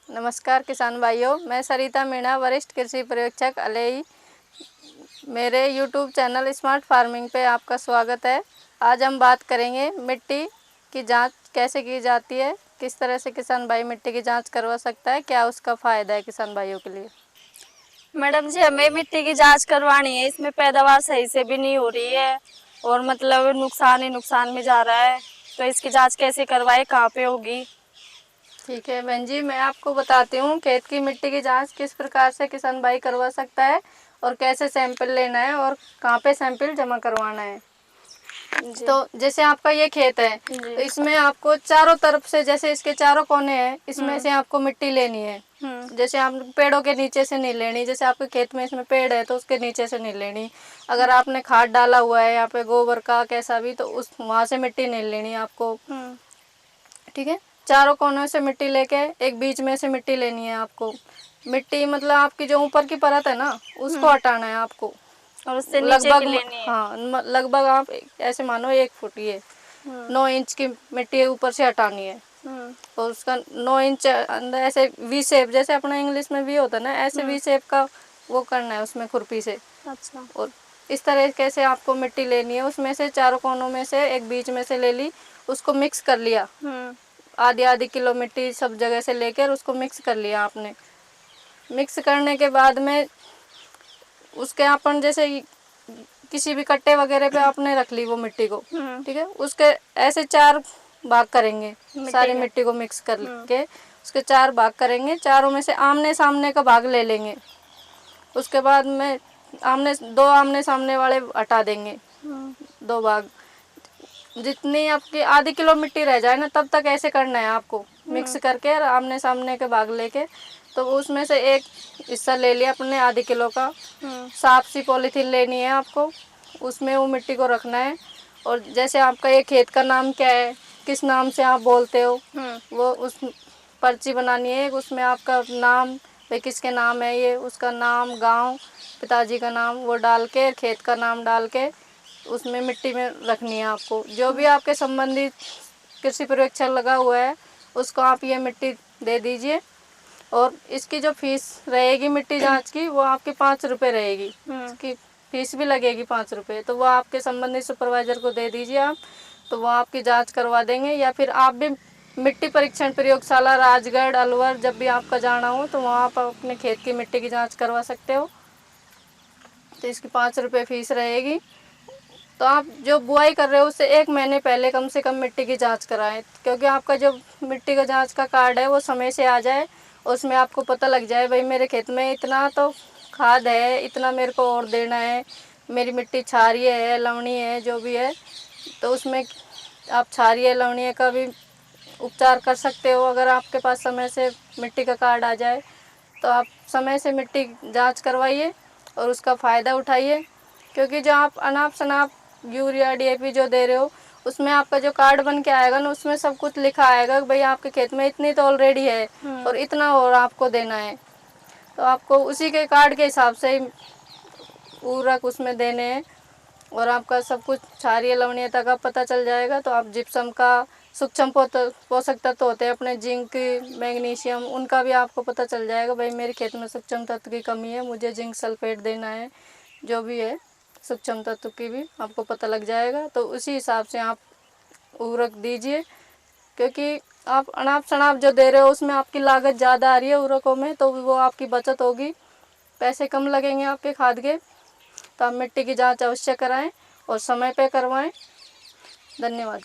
नमस्कार किसान भाइयों, मैं सरिता मीणा, वरिष्ठ कृषि पर्यवेक्षक अलई। मेरे YouTube चैनल स्मार्ट फार्मिंग पे आपका स्वागत है। आज हम बात करेंगे मिट्टी की जांच कैसे की जाती है, किस तरह से किसान भाई मिट्टी की जांच करवा सकता है, क्या उसका फ़ायदा है किसान भाइयों के लिए। मैडम जी, हमें मिट्टी की जांच करवानी है। इसमें पैदावार सही से भी नहीं हो रही है और मतलब नुकसान ही नुकसान में जा रहा है। तो इसकी जांच कैसे करवाए, कहाँ पे होगी? ठीक है बहन जी, मैं आपको बताती हूँ खेत की मिट्टी की जांच किस प्रकार से किसान भाई करवा सकता है और कैसे सैंपल लेना है और कहाँ पे सैंपल जमा करवाना है। जी तो जैसे आपका ये खेत है, तो इसमें आपको चारों तरफ से, जैसे इसके चारों कोने हैं, इसमें से आपको मिट्टी लेनी है। जैसे आप पेड़ों के नीचे से नहीं लेनी, जैसे आपके खेत में इसमें पेड़ है तो उसके नीचे से नहीं लेनी। अगर आपने खाद डाला हुआ है यहाँ पे गोबर का कैसा भी, तो उस वहाँ से मिट्टी नहीं लेनी आपको। ठीक है, चारों कोनों से मिट्टी लेके एक बीच में से मिट्टी लेनी है आपको। मिट्टी मतलब आपकी जो ऊपर की परत है ना, उसको हटाना है आपको। और उससे नीचे की लगभग लेनी है। हाँ, लगभग आप ऐसे मानो 1 फुट, ये 9 इंच की मिट्टी ऊपर से हटानी है। और उसका 9 इंच अंदर ऐसे वी शेप, जैसे अपना इंग्लिश में वी होता है ना, ऐसे वी शेप का वो करना है उसमें खुरपी से। अच्छा। और इस तरीके से आपको मिट्टी लेनी है। उसमें से चारों कोनों में से एक बीच में से ले ली, उसको मिक्स कर लिया। आधी आधी किलो मिट्टी सब जगह से लेकर उसको मिक्स कर लिया आपने। मिक्स करने के बाद में उसके अपन जैसे किसी भी कट्टे वगैरह पे आपने रख ली वो मिट्टी को। ठीक है, उसके ऐसे 4 भाग करेंगे। सारी मिट्टी को मिक्स करके उसके 4 भाग करेंगे। चारों में से आमने सामने का भाग ले लेंगे। उसके बाद में आमने सामने वाले हटा देंगे, 2 भाग। जितनी आपकी आधी किलो मिट्टी रह जाए ना, तब तक ऐसे करना है आपको, मिक्स करके और आमने सामने के भाग लेके। तो उसमें से एक हिस्सा ले लिया अपने आधी किलो का। साफ सी पॉलीथीन लेनी है आपको, उसमें वो मिट्टी को रखना है। और जैसे आपका ये खेत का नाम क्या है, किस नाम से आप बोलते हो, वो उस पर्ची बनानी है। उसमें आपका नाम, भाई किसके नाम है ये, उसका नाम, गांव, पिताजी का नाम, वो डाल के, खेत का नाम डाल के उसमें मिट्टी में रखनी है आपको। जो भी आपके संबंधित कृषि पर्यवेक्षक लगा हुआ है, उसको आप ये मिट्टी दे दीजिए। और इसकी जो फीस रहेगी मिट्टी जांच की, वो आपकी 5 रुपये रहेगी। इसकी फीस भी लगेगी 5 रुपये। तो वो आपके संबंधित सुपरवाइज़र को दे दीजिए आप, तो वो आपकी जांच करवा देंगे। या फिर आप भी मिट्टी परीक्षण प्रयोगशाला राजगढ़, अलवर, जब भी आपका जाना हो तो वहाँ आप अपने खेत की मिट्टी की जाँच करवा सकते हो। तो इसकी 5 रुपये फीस रहेगी। तो आप जो बुआई कर रहे हो उससे 1 महीने पहले कम से कम मिट्टी की जांच कराएं, क्योंकि आपका जो मिट्टी का जांच का कार्ड है वो समय से आ जाए। उसमें आपको पता लग जाए भाई मेरे खेत में इतना तो खाद है, इतना मेरे को और देना है, मेरी मिट्टी क्षारीय है, लवणीय है, जो भी है। तो उसमें आप क्षारीय लवणीय का भी उपचार कर सकते हो। अगर आपके पास समय से मिट्टी का कार्ड आ जाए तो आप समय से मिट्टी जांच करवाइए और उसका फ़ायदा उठाइए। क्योंकि जो आप अनाप शनाप यूरिया DAP जो दे रहे हो, उसमें आपका जो कार्ड बन के आएगा ना, उसमें सब कुछ लिखा आएगा कि भाई आपके खेत में इतनी तो ऑलरेडी है और इतना और आपको देना है। तो आपको उसी के कार्ड के हिसाब से ही उर्वरक उसमें देने हैं। और आपका सब कुछ क्षारीय लवणीयता का पता चल जाएगा। तो आप जिप्सम का, सूक्ष्म पोषक तत्व होते हैं अपने, जिंक, मैग्नीशियम, उनका भी आपको पता चल जाएगा। भाई मेरे खेत में सूक्ष्म तत्व की कमी है, मुझे जिंक सल्फेट देना है, जो भी है सूक्ष्म तत्व की भी आपको पता लग जाएगा। तो उसी हिसाब से आप उर्वरक दीजिए। क्योंकि आप अनाप शनाप जो दे रहे हो उसमें आपकी लागत ज़्यादा आ रही है उर्वरकों में, तो वो आपकी बचत होगी, पैसे कम लगेंगे आपके खाद के। तो आप मिट्टी की जांच अवश्य कराएं और समय पे करवाएं। धन्यवाद।